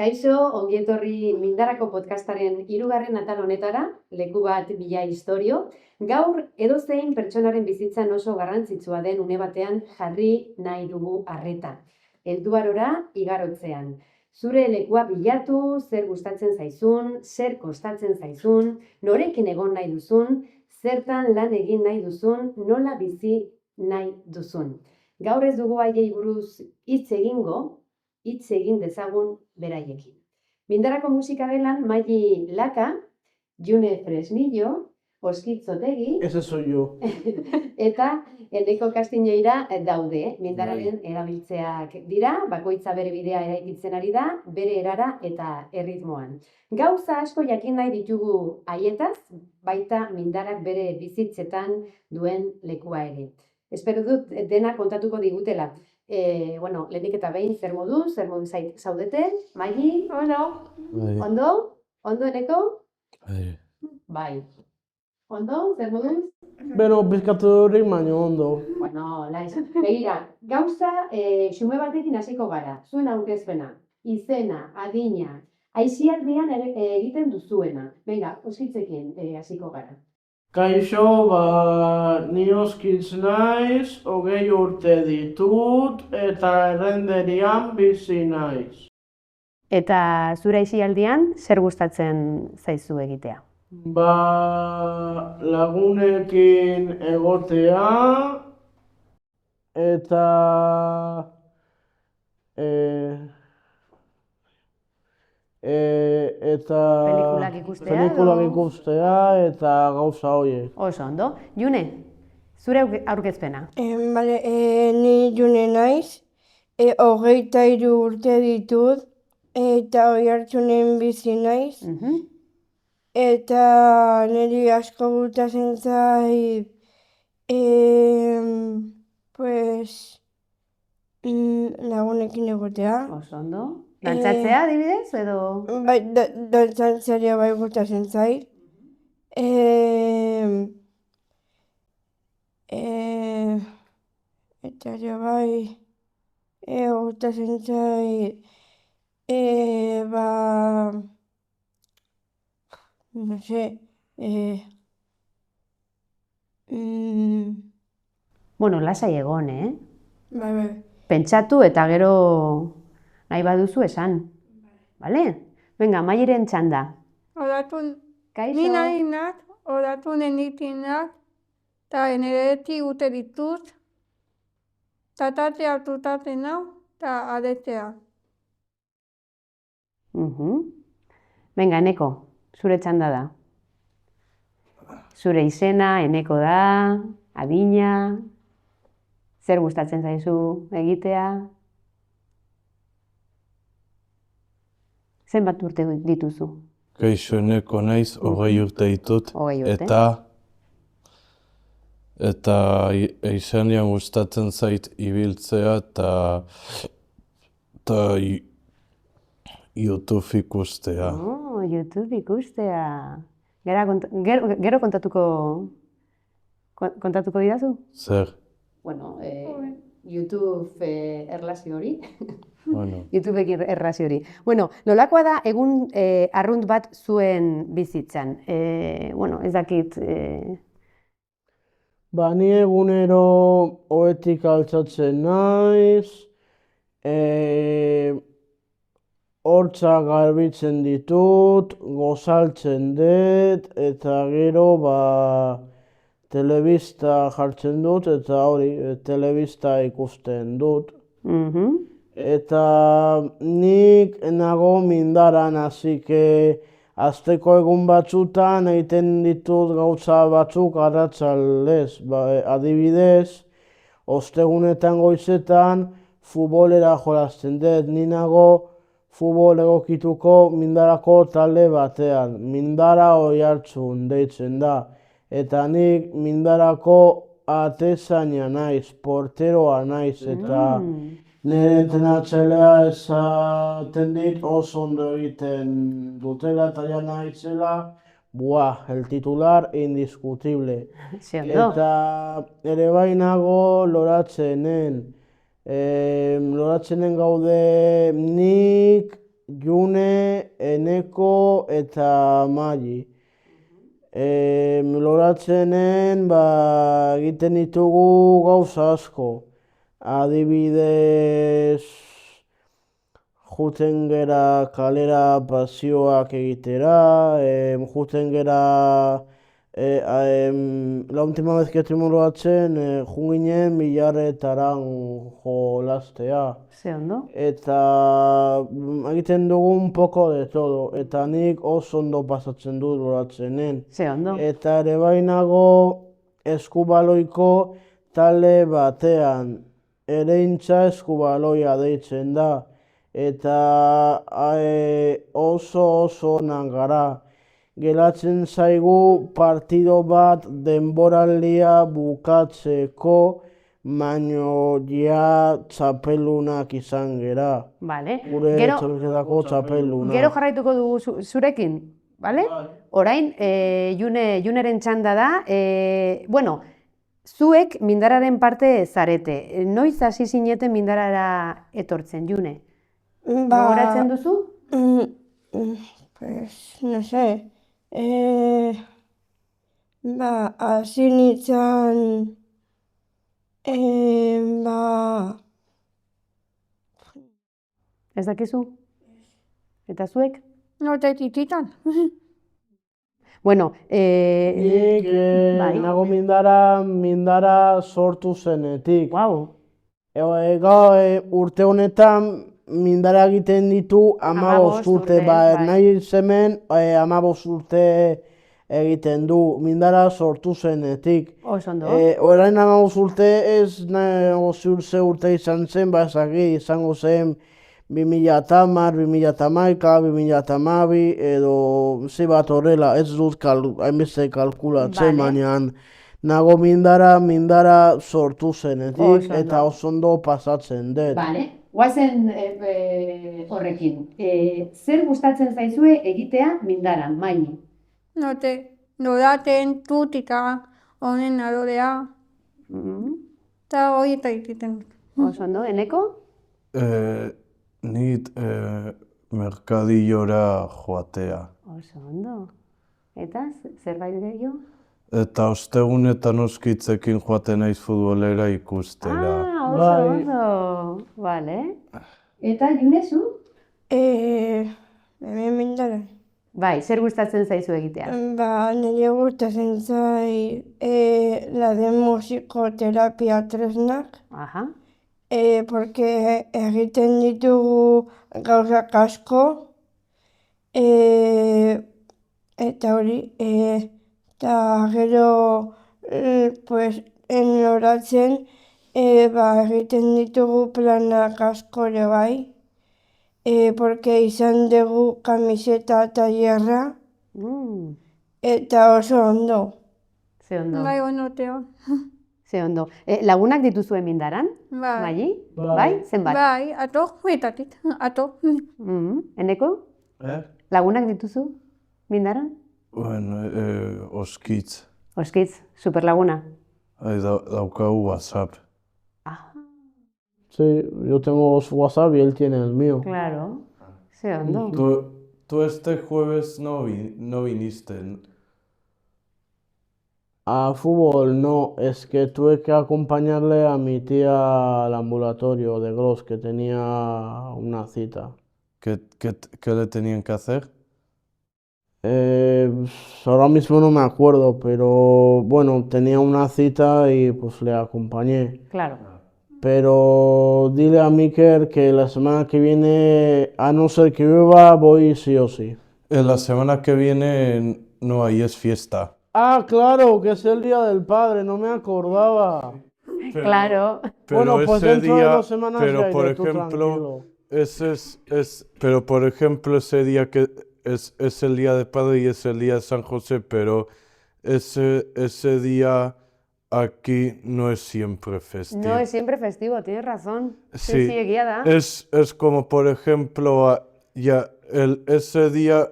Kaixo, ongi etorri Mindarako podcastaren 3. atal honetara, leku bat bila istorio. Gaur edozein pertsonaren bizitzan oso garrantzitsua den une batean jarri nahi dugu arreta. Helduarora igarotzean. Zure lekua bilatu, zer gustatzen zaizun, zer kostatzen zaizun, norekin egon nahi duzun, zertan lan egin nahi duzun, nola bizi nahi duzun. Gaur ez dugu haiei buruz hitz egin dezagun beraiekin. Mindarako musikagelan Maili Laka, June Fresnillo, Oskitzotegi, Ese soy yo. eta Eneko Kastiñeira daude. Mindararen erabiltzeak dira, bakoitza bere bidea eraikitzen ari da, bere erara eta erritmoan. Gauza asko jakin nahi ditugu haietaz, baita Mindarak bere bizitzetan duen lekua ere. Espero dut dena kontatuko digutela. Lehenik eta behin, zer modu zaudete? Maili? Ondo? Ondo, Eneko? Bai. Ondo, zer moduz? Bero, bizkaturik baino ondo. Begira, gauza xume batekin hasiko gara. Zuen aurkezpena, izena, adina, aisialdian egiten duzuena. Begira, Oskitzekin hasiko gara. Kaixo, ni Oskitz naiz, 20 urte ditut, eta errenderian bizi naiz. Eta zure aisialdian, zer gustatzen zaizu egitea? Lagunekin egotea, eta Pelikulak ikustea eta gauza horiek. Oso ondo. June, zure aurkezpena. Ni June naiz, 23 urte ditut, eta Oiartzunen bizi naiz, eta niri asko gustatzen zait, lagunekin egotea. Oso ondo. Dantzatzea, adibidez, edo? Bai, dantzatzea bai gustatzen zait. Eta bai, gustatzen zait, no sé, Lasai egon, Bai. Pentsatu eta gero nahi baduzu esan. Bale? Venga, Mailiren txanda. Kaixo. Ni nahi nak, odatu nenitinak, eta enereti ute ditut, tatate hartutate nau, eta adetea. Venga, Eneko, zure txanda da. Zure izena, Eneko da, adina, zer gustatzen zaizu egitea? Zenbat urte dituzu? Kaixo, Eneko naiz, 20 urte ditut, 20 urte. eta izenean gustatzen zait ibiltzea eta YouTube ikustea. YouTube ikustea. Gero kontatuko didazu? Zer? YouTube erlazio hori. Bueno. YouTubeekin erlazio hori. Nolakoa da egun arrunt bat zuen bizitzan? Ez dakit... Ni egunero ohetik altxatzen naiz, hortzak garbitzen ditut, gozaltzen dut, eta gero telebista jartzen dut, eta telebista ikusten dut. Eta nik nago Mindaran, hasike asteko egun batzutan egiten ditut gauza batzuk arratsaldez. Adibidez, ostegunetan goizetan futbolera jolasten dut. Ni nago futbol egokituko Mindarako talde batean. Mindara Oiartzun deitzen da. Eta nik Mindarako atezaina naiz, porteroa naiz, eta nire entrenatzailea esaten dit oso ondo egiten dutela eta ja nahitzela, el titular indiscutible. Eta ere bai nago loratzenen. Loratzenen gaude nik, June, Eneko eta Mali. Loratzenen egiten ditugu gauza asko. Adibidez, juten gera kalera pasioak egitera, juten gera la última vez que estuvimos loratzen, jun ginen Bilarretaran jolastea. Ze ondo? Eta egiten dugu un poco de todo, eta nik oso ondo pasatzen dut loratzenen. Ze ondo? Eta ere bainago eskubaloiko talde batean, ereintza eskubaloia deitzen da. Eta oso onak gara. Geratzen zaigu partido bat denboraldia bukatzeko, baino ja txapelunak izan gera. Vale. Gure Gero, txapelketako txapelunak. gero jarraituko dugu zurekin, bale? Orain, Juneren txanda da. Bueno, zuek Mindarraren parte zarete. Noiz hasi zineten Mindarrara etortzen, June? Gogoratzen duzu? Pues, no sé. Hasi nintzen, Ez dakizu? Eta zuek? Note tititan. Bueno, Nik bai. nago mindara sortu zenetik. Guau. Urte honetan mindara egiten ditu 15 urte, bai. nahi hemen 15 urte egiten du, mindara sortu zenetik. Oso ondo. Orain 15 urte ez nago ziur ze urte izan zen, izango zen 2010, 2011, 2012 edo ze bat horrela, ez dut hainbeste kalkulatzen, Vale. baina nago mindara sortu zenetik Oso ondo. eta oso ondo pasatzen dut. Bale, guazen horrekin. Zer gustatzen zaizue egitea Mindaran, Maini? Note, loraten, tutika, honen adorea, eta hori eta egiten dut. Oso ondo, Eneko? Nit merkadillora joatea. Oso ondo. Eta zerbait gehiago? Eta ostegunetan oskitzekin joaten naiz futbolera ikustera. Oso Bai. ondo. Vale. Eta Junezu? hemen Mindaran. Bai, zer gustatzen zaizu egitea? Nire gustatzen zait la de musikoterapia tresnak, Aha. porque egiten ditugu gauzak asko, eta hori, eta gero, pues, loratzen, egiten ditugu planak asko ere bai, porque izan dugu kamiseta tailerra, eta oso ondo. Ze ondo. Bai, onotea. Ze ondo. Lagunak dituzue Mindaran? Bai. Maili? Bai. Bai? Zenbat? Bai, ato, huetatik, ato. Eneko? Lagunak dituzu Mindaran? Bueno, oskitz. Oskitz, superlaguna. Daukagu WhatsApp. Sí, yo tengo su WhatsApp y él tiene el mío. Claro. Ze ondo. Tú este jueves no viniste. A fútbol no, es que tuve que acompañarle a mi tía al ambulatorio de Gros, que tenía una cita. ¿Qué le tenían que hacer? Ahora mismo no me acuerdo, pero bueno, tenía una cita y pues le acompañé. Claro. Pero dile a Miker que la semana que viene, a no ser que llueva, voy sí o sí. La semana que viene no hay, es fiesta. Ah, claro, que es el Día del Padre, no me acordaba. Claro. Bueno, pues ese dentro de día, 2 semanas pero ya por iré, tú ejemplo, tranquilo. pero por ejemplo ese día que es el Día de Padre y es el Día de San José, pero ese día aquí no es siempre festivo. No es siempre festivo, tienes razón. Sí, egia da. Es como por ejemplo, ese día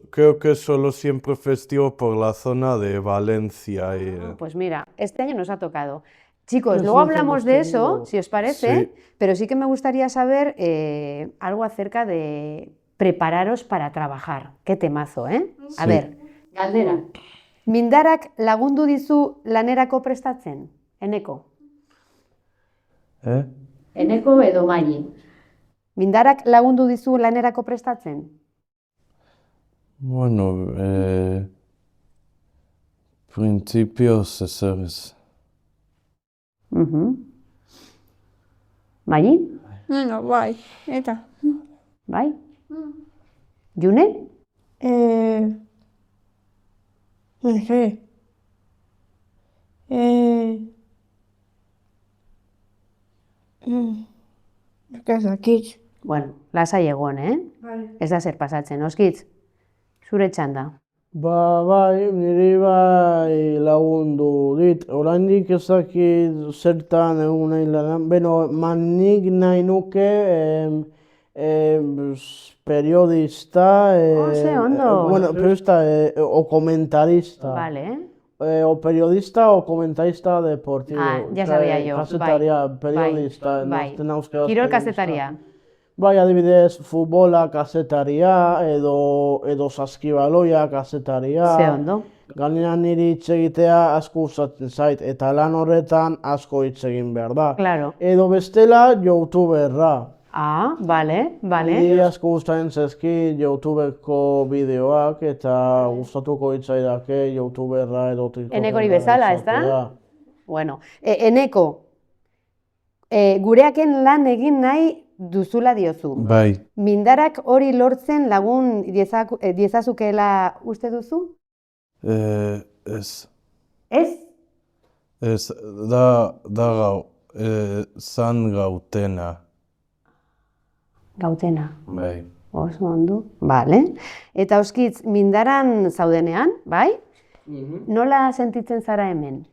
creo que es solo siempre festivo por la zona de Valencia. Pues mira, este año nos ha tocado. Chicos, ¿Qué luego suerte hablamos hemos de eso, tenido? si os parece, Sí. pero sí que me gustaría saber algo acerca de prepararos para trabajar. Qué temazo, ¿eh? A Sí. ver, galdera. Mindarak lagundu dizu lanerako prestatzen? Eneko. Eneko edo Maili. Mindarak lagundu dizu lanerako prestatzen? Bueno, principios ezer ez. Maili? Bueno, bai, eta. Bai? June? No sé. Ez dakit. Bueno, lasai egon, Ez da zer pasatzen, oskitz? Zure txanda. Bai, niri bai lagundu dit. Oraindik ez dakit zertan egun nahi lanan. Beno, nik nahi nuke periodista, Ze ondo. bueno, periodista o comentarista. Vale. O periodista o comentarista deportivo. Ah, ya sabía yo. Kazetaria, Bai, periodista, bai. nazten euskaraz Kirol periodista. kazetaria. Bai, adibidez, futbola kazetaria edo saskibaloia kazetaria. Ze ondo. Gainera niri hitz egitea asko gustatzen zait, eta lan horretan asko hitz egin behar da. Claro. Edo bestela, youtuberra. Ah, vale. Niri asko gustatzen zaizkit youtubeko bideoak, eta gustatuko hitzaidake youtuberra edo tiktokerra. Enekori bezala, izatea. ezta? Bueno, Eneko, gureaken lan egin nahi duzula diozu. Bai. Mindarak hori lortzen lagun diezazukeela uste duzu? Ez. Ez? Ez, da gau, zan gautena. Gautena. Bai. Oso ondo. Vale. Eta oskitz, mindaran zaudenean, bai? Nola sentitzen zara hemen?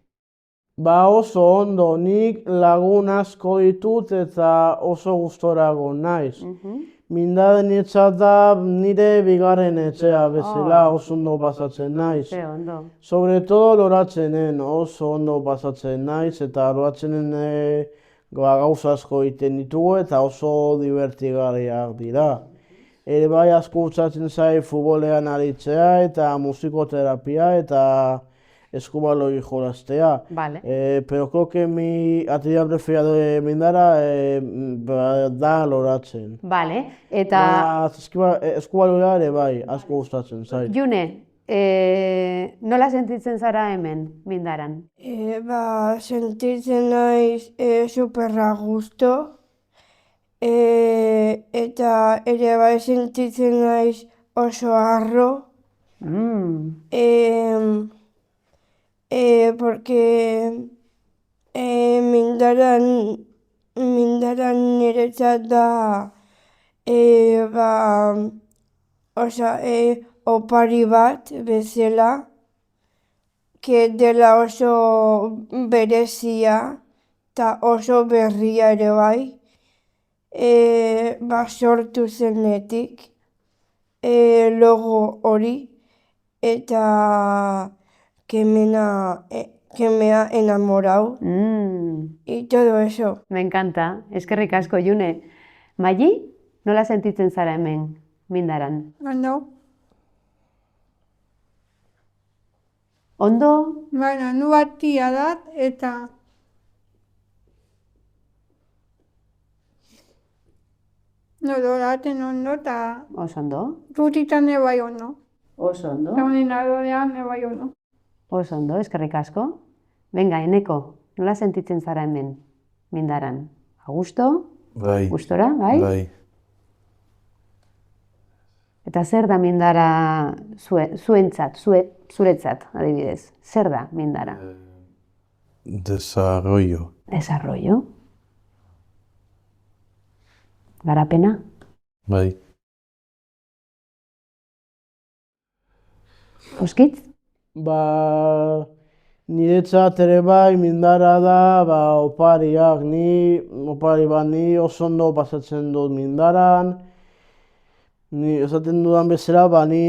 Ba oso ondo, nik lagun asko ditut eta oso gustorago naiz. Mindaren etzat da nire bigarren etxea bezala oso ondo pasatzen naiz. Ze ondo. Sobre todo loratzenen oso ondo pasatzen naiz eta loratzenen gauza asko egiten ditugu eta oso divertigarriak dira. Ere bai asko gustatzen zait futbolean aritzea eta musikoterapia eta eskubaloi jolaztea. Vale. Pero creo que mi actividad preferida de Mindara da loratzen. Vale. Eta, Eskubaloia ere bai, asko gustatzen zait. June, nola sentitzen zara hemen, mindaran? Sentitzen naiz superra gusto. Eta ere bai sentitzen naiz oso harro. Porque mindaran niretzat da opari bat bezala, que dela oso berezia eta oso berria ere bai, sortu zenetik logo hori eta que me ha enamorado y todo eso. Me encanta. Eskerrik asko, June. Maili, nola sentitzen zara hemen, mindaran? Ondo. Ondo? Baina, nu batia dat, eta loratzen ondo, eta Oso ondo? rutitan bai ondo. Oso ondo? Eta ordenadorean bai ondo. Oso ondo, eskerrik asko. Venga, Eneko, nola sentitzen zara hemen, mindaran? A gusto? Bai. Gustora, bai? Bai. Eta zer da mindara zuretzat, adibidez? Zer da mindara? Desarrollo. Desarrollo? Garapena? Bai. Oskitz? Ba, niretzat ere bai mindara da opariak, opari bat ni oso ondo pasatzen dut mindaran. Ni esaten dudan bezala, ni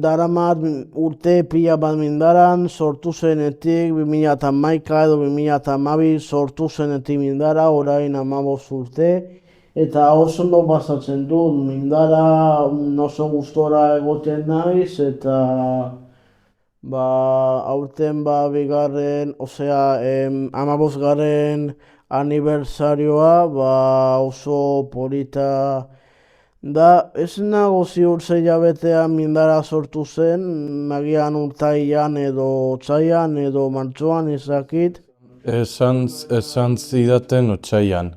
daramat urte pila bat Mindaran, sortu zenetik 2011 edo 2012 sortu zenetik Mindara, orain 15 urte. Eta oso ondo pasatzen dut, Mindara oso gustora egoten naiz, eta aurten bigarren, osea, 15. Aniversarioa, oso polita da. Ez nago ziur ze hilabetean Mindara sortu zen, nagian urtailean edo otsailean edo martxoan ezakit. Esan zidaten otsailean.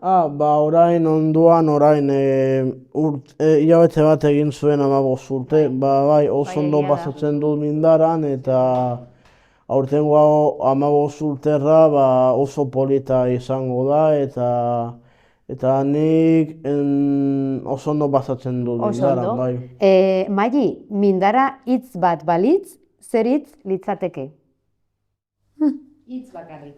Orain onduan, hilabete bat egin zuen 15 urte, bai, oso ondo egia da. pasatzen dut Mindaran, eta aurtengo 15 urterra oso polita izango da, eta nik oso ondo pasatzen dut Oso Mindaran, ondo. bai. Maili, Mindara hitz bat balitz, zer hitz litzateke? Hitz bakarrik.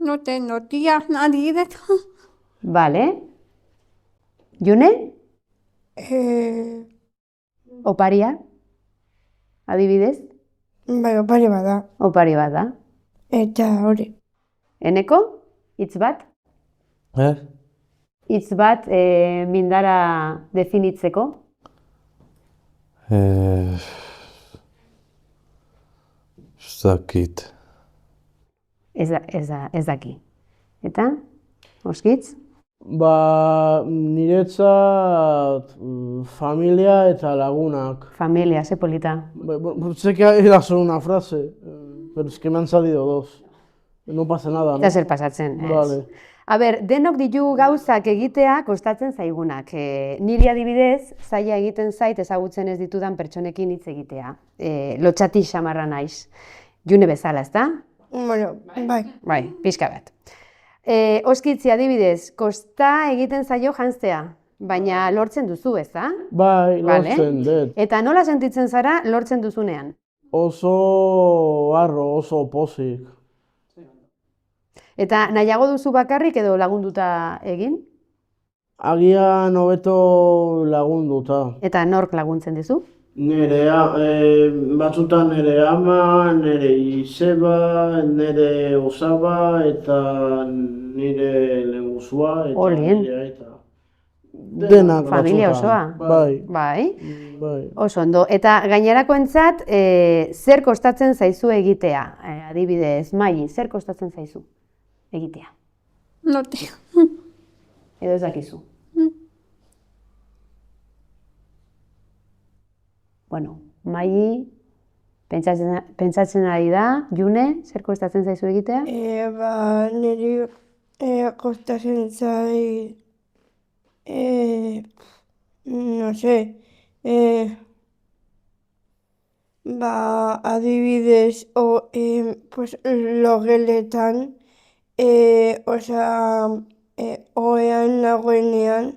No tengo tías, nadie de todo. Vale. June? Oparia? Adibidez? Bai, opari bada. Opari bat da. Eta hori. Eneko? Hitz bat? Hitz bat Mindara definitzeko? Ez dakit. Ez daki. Eta? Oskitz? Niretzat familia eta lagunak. Familia, ze polita. Sé que era solo una frase, pero es que me han salido dos. No pasa nada, Eta ¿no? zer pasatzen. Ez. Vale. A ber, denok ditugu gauzak egitea kostatzen zaigunak. Niri adibidez, zaila egiten zait ezagutzen ez ditudan pertsonekin hitz egitea. Lotxati xamarra naiz. June bezala, ezta? Bueno, bai. Bai, pixka bat. Oskitzi adibidez, kosta egiten zaio janztea, baina lortzen duzu, ezta? Bai, Vale. lortzen dut. Eta nola sentitzen zara lortzen duzunean? Oso harro, oso pozik. Eta nahiago duzu bakarrik edo lagunduta egin? Agian hobeto lagunduta. Eta nork laguntzen dizu? Batzutan nire ama, nire izeba, nire osaba eta nire lehengusua eta Olien. nire aita. Denak Familia batzutan. osoa? Bai, Bai. bai. Oso ondo. Eta gainerakoentzat zer kostatzen zaizu egitea? Adibidez, Maili, zer kostatzen zaizu egitea? No tengo. Edo ez dakizu? Bueno, Maili, pentsatzen ari da, June, zer kostatzen zaizu egitea? Niri kostatzen zait, no sé, adibidez, pues, logeletan, ohean nagoenean,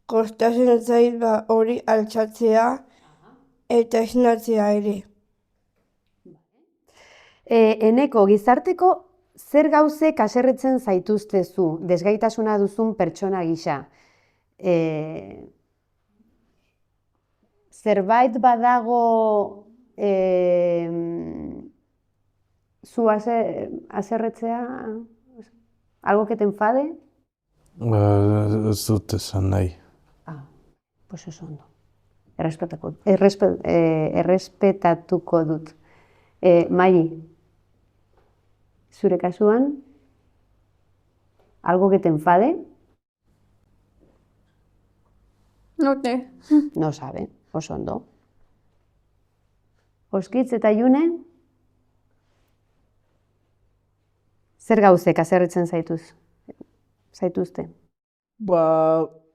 kostatzen zait hori altxatzea eta esnatzea ere. Eneko, gizarteko zer gauzek haserretzen zaituztezu, desgaitasuna duzun pertsona gisa? Zerbait badago zu haserretzea? Algo que te enfade? Ez dut esan nahi. Pues oso ondo. Errespetatuko dut. Maili, zure kasuan, algo que te enfade? No te. No sabe, oso ondo. Oskitz eta June? Zer gauzek haserretzen zaituzte?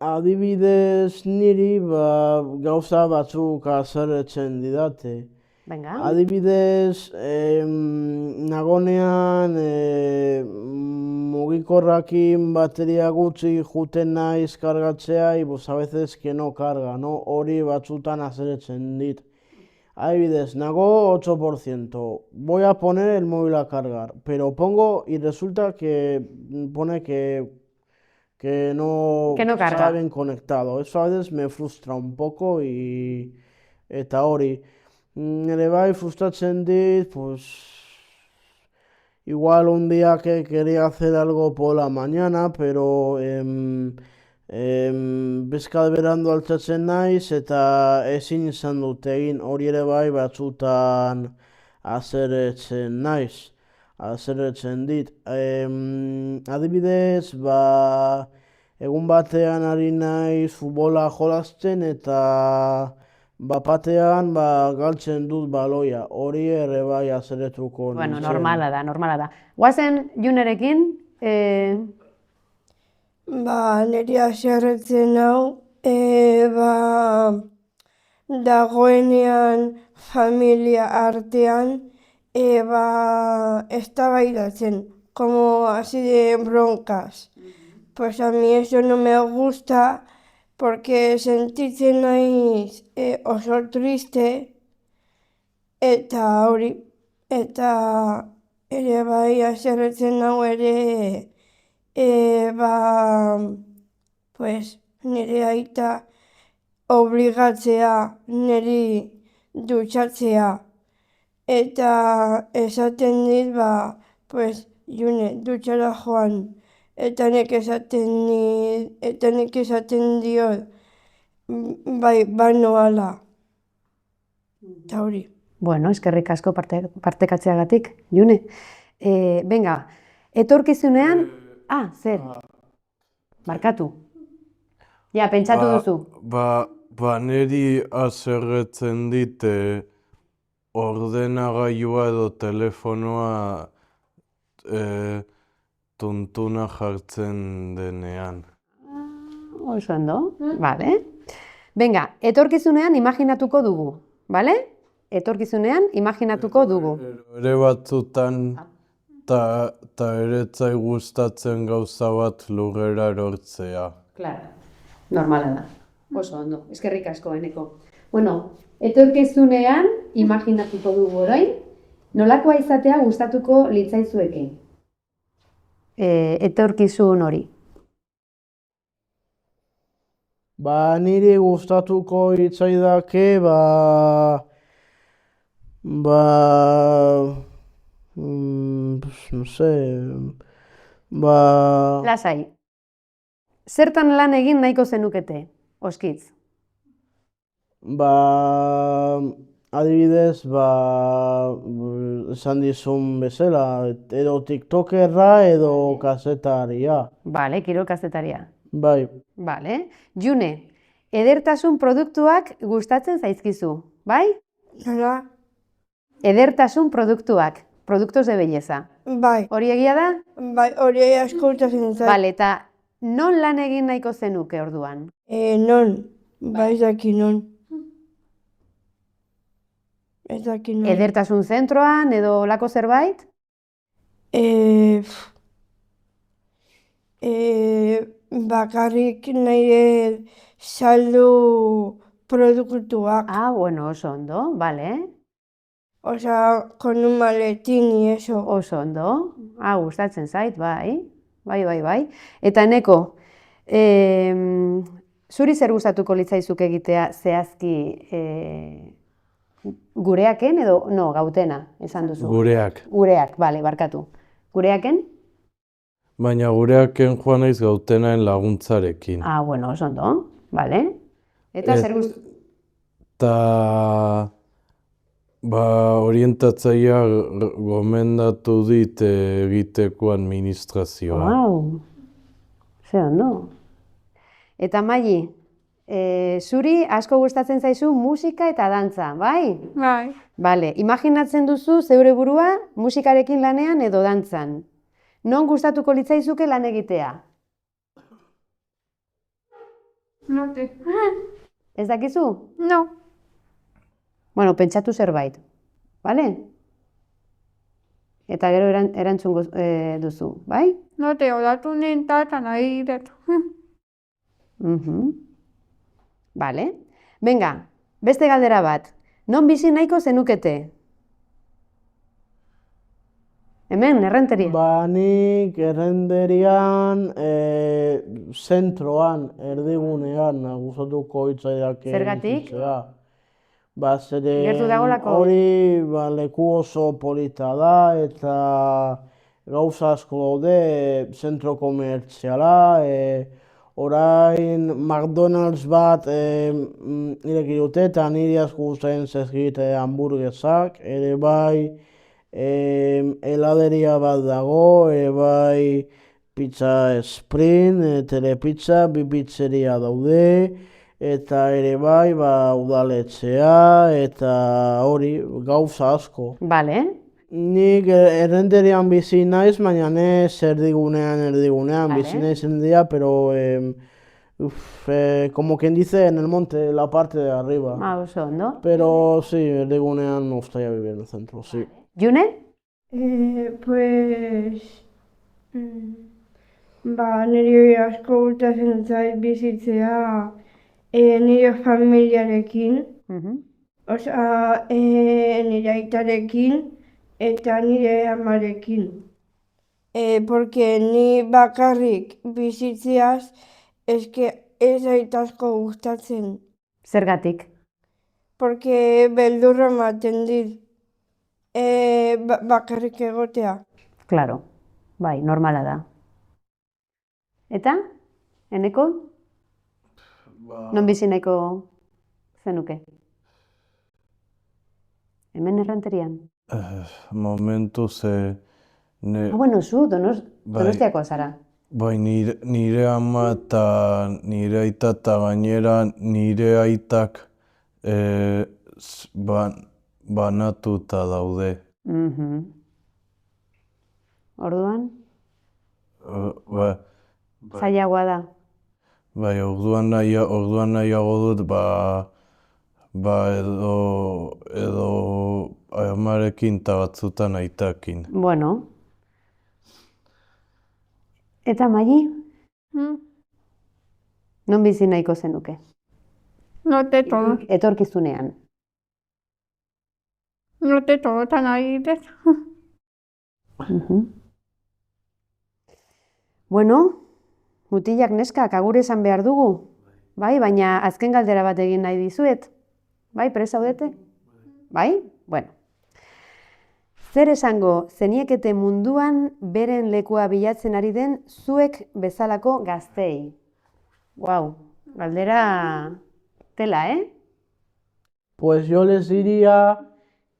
Adibidez niri gauza batzuk haserretzen didate. Venga. Adibidez, nagonean mugikorrakin bateria gutxi juten naiz kargatzea, y a veces que no carga, no? Hori batzutan haserretzen dit. Adibidez, nago 8%, voy a poner el móvil a cargar, pero pongo y resulta que pone que no Que no está carga. bien conectado. Eso a veces me frustra un poco eta hori. Ere bai, frustratzen dit, pues igual un día que quería hacer algo por la mañana, pero bezka berandu altxatzen naiz eta ezin izan dut egin hori ere bai batzutan haserretzen naiz, haserretzen dit. Adibidez, egun batean ari naiz futbola jolasten eta bapatean galtzen dut baloia, hori ere bai haserretuko Bueno, nintzen. normala da, normala da. Guazen Junerekin, Niri haserretzen hau, dagoenean familia artean, eztabaidatzen, como así de broncas. Pues a mí eso no me gusta porque sentitzen naiz oso triste eta hori, eta ere bai haserretzen hau ere pues nire aita obligatzea niri dutxatzea eta esaten dit pues June dutxara joan eta nik esaten diot bai banoala eta hori. bueno, eskerrik asko partekatzeagatik, June. Venga, etorkizunean, zer? Barkatu. Ja, pentsatu duzu. Niri haserretzen dit ordenagailua edo telefonoa tuntuna jartzen denean. Oso ondo, vale. Venga, etorkizunean imaginatuko dugu, vale? Etorkizunean imaginatuko dugu. Ere batzutan ta eretzai gustatzen gauza bat lurrera erortzea. Claro, normala da. Oso ondo, eskerrik asko, Eneko. Bueno, etorkizunean imaginatuko dugu orain, nolakoa izatea gustatuko litzaizueke? Etorkizun hori. Niri gustatuko hitzaidake, no sé, Lasai. Zertan lan egin nahiko zenukete, oskitz? Adibidez, esan dizun bezala, edo tiktokerra edo kazetaria. Vale, kirol kazetaria. Bai, Vale. June, edertasun produktuak gustatzen zaizkizu, bai? Nola? Edertasun produktuak, productos de belleza. Bai, Hori egia da? hori asko gustatzen zait. Vale, eta non lan egin nahiko zenuke orduan? Non, ez daki non. Ez daki non. Edertasun zentroan edo olako zerbait? Bakarrik nire saldu produktuak. Bueno, oso ondo, vale. Osea, con un maletín y eso. Oso ondo. Gustatzen zait, bai. Bai. Eta Eneko, zuri zer gustatuko litzaizuke egitea zehazki gureaken edo, gautena, esan duzu? Gureak. Gureak, bale, barkatu. Gureaken? Baina gureaken joan naiz gautenaen laguntzarekin. Bueno, oso ondo, bale. Eta zer gustatuko? Eta orientatzaia gomendatu dit egiteko administrazioa. Ze ondo. Eta Maili, zuri asko gustatzen zaizu musika eta dantza, bai? Bai, Bale, imaginatzen duzu zeure burua musikarekin lanean edo dantzan. Non gustatuko litzaizuke lan egitea? note. Ez dakizu? No, Bueno, pentsatu zerbait, bale? Eta gero erantzun duzu, bai? note, odatu nintan nahi dut. Bale. Venga, beste galdera bat. Non bizi nahiko zenukete? Hemen, errenteria. Ba, nik errenderian, zentroan, erdigunean, gustatuko hitzaidak Zergatik? bizitzea. Ba, Gertu zeren dagoelako? hori ba, leku oso polita da eta gauza asko daude, zentro komertziala, orain McDonald's bat ireki dute eta niri asko gustatzen zaizkit hamburguesak, ere bai heladeria bat dago, ere bai pizza Spring, Telepizza, bi pizzeria daude, eta ere bai ba, udaletxea eta hori gauza asko. Bale. Nik errenterian bizi naiz, baina ez erdigunean, Vale. bizi naiz endia, pero como quien dice en el monte, la parte de arriba. Oso ondo. Pero sí, erdigunean me gustaría vivir en el centro, sí. June? Pues... Ba, niri asko gustatzen zait bizitzea nire familiarekin, Mhm. osea, nire aitarekin eta nire amarekin. Porque ni bakarrik bizitzeaz, eske ez zait asko gustatzen. Zergatik? Porque beldurra ematen dit bakarrik egotea. Claro. Bai, normala da. Eta? Eneko? Non bizi nahiko zenuke? Hemen errenterian? Momentuz, Bueno, zu, Bai. Donostiakoa zara. bai, nire ama eta nire aita eta gainera nire aitak banatuta daude. Mhm. Orduan, zailagoa da. Bai, orduan nahiago dut, edo amarekin eta batzutan aitakin. Bueno. Eta Maili, Mm, non bizi nahiko zenuke? No te todo, Etorkizunean. tan ahí. Mhm. Bueno, mutilak neskak agur esan behar dugu. Bai, baina azken galdera bat egin nahi dizuet. Bai, prest zaudete? Bai? Bueno. Zer esango zeniekete munduan beren lekua bilatzen ari den zuek bezalako gaztei? Guau, galdera tela, Pues yo les diría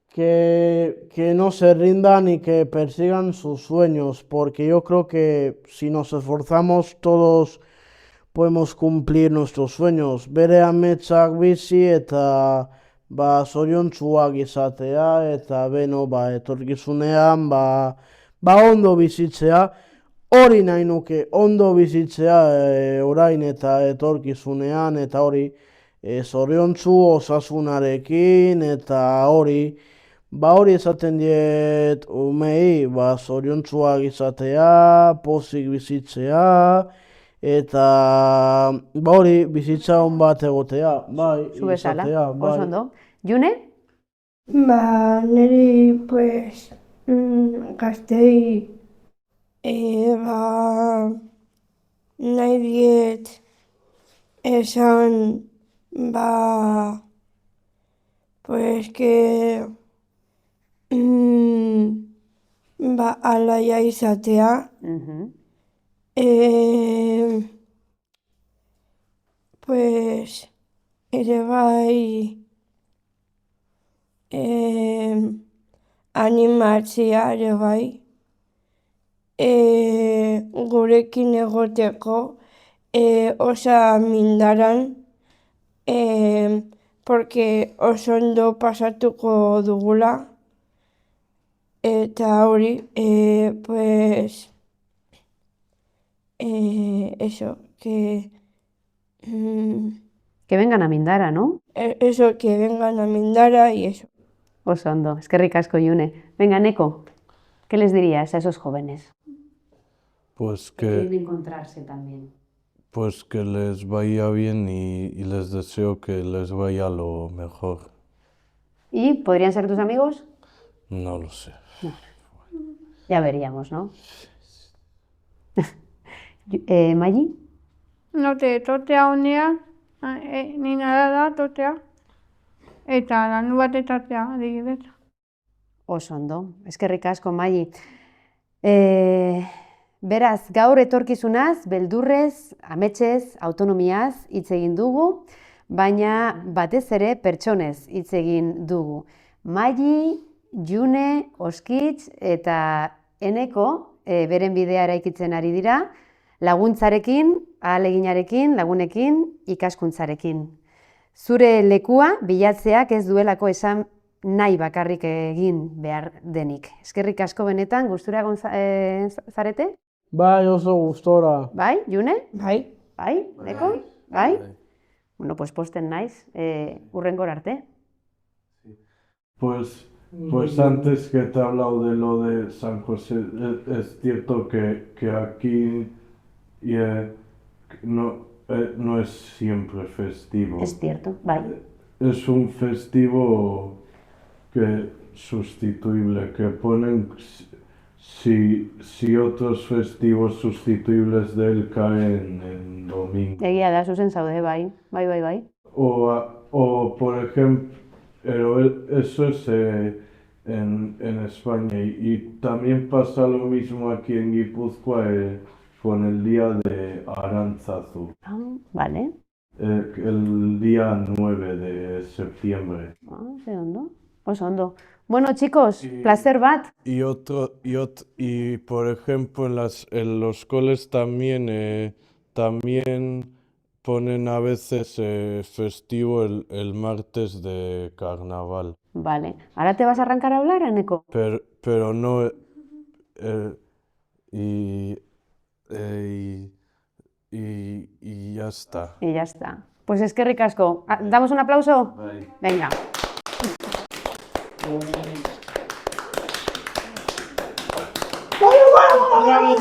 que no se rindan y que persigan sus sueños, porque yo creo que si nos esforzamos todos podemos cumplir nuestros sueños. Bere ametsak bizi eta ba zoriontsuak izatea eta beno ba etorkizunean ba ondo bizitzea. Hori nahi nuke, ondo bizitzea orain eta etorkizunean eta hori zoriontsu osasunarekin eta hori esaten diet umei zoriontsuak izatea, pozik bizitzea eta hori bizitza on bat egotea, bai, zu bezala. izatea, Oso bai. ondo. June? Ba, niri, pues, gaztei, nahi diet esan, pues, que, alaia izatea, Mhm. pues, ere bai, animatzea ere bai, gurekin egoteko, osa mindaran, porque oso ondo pasatuko dugula, eta hori, pues, eso, que... Que vengan a Mindara, ¿no? Eso, que vengan a Mindara y eso. Oso ondo, eskerrik asko June. Venga, Neko, ¿qué les dirías a esos jóvenes? Pues Quieren que, encontrarse también. pues que les vaya bien y les deseo que les vaya lo mejor. ¿Y podrían ser tus amigos? No lo sé. Ya veríamos, ¿no? Maggi? Note, totea honean, ni nada da, totea. Eta landu bat etatea, adibidez. Oso ondo, eskerrik asko, Maggi. Beraz, gaur etorkizunaz, beldurrez, ametsez, autonomiaz hitz egin dugu, baina batez ere pertsonez hitz egin dugu. Maggi, June, Oskitz eta Eneko beren bidea eraikitzen ari dira, laguntzarekin, ahaleginarekin, lagunekin, ikaskuntzarekin. Zure lekua bilatzeak ez duelako esan nahi bakarrik egin behar denik. Eskerrik asko benetan, gustura egon zarete? Bai, oso gustora. Bai, June? Bai. Bai, Neko? Bai? Bueno, pues posten naiz, hurrengora arte. Pues antes que te he hablado de lo de San José, es cierto que aquí no es siempre festivo. Es cierto, bai. Es un festivo que sustituible, que ponen si otros festivos sustituibles de él caen en domingo. Egia da, zuzen zaude, bai. Bai. O por ejemplo, pero eso es en España y también pasa lo mismo aquí en Guipúzcoa con el día de Arantzazu, Ah, vale. el día 9 de septiembre. Ah, ze ondo. Oso ondo. Bueno, chicos, placer bat. Y por ejemplo en los coles también ponen a veces festivo el martes de carnaval, Vale. ¿Ahora te vas a arrancar a hablar, Eneko? pero no y ya está. Y ya está. Pues eskerrik asko. ¿Damos un aplauso? Bai. Venga. Bai,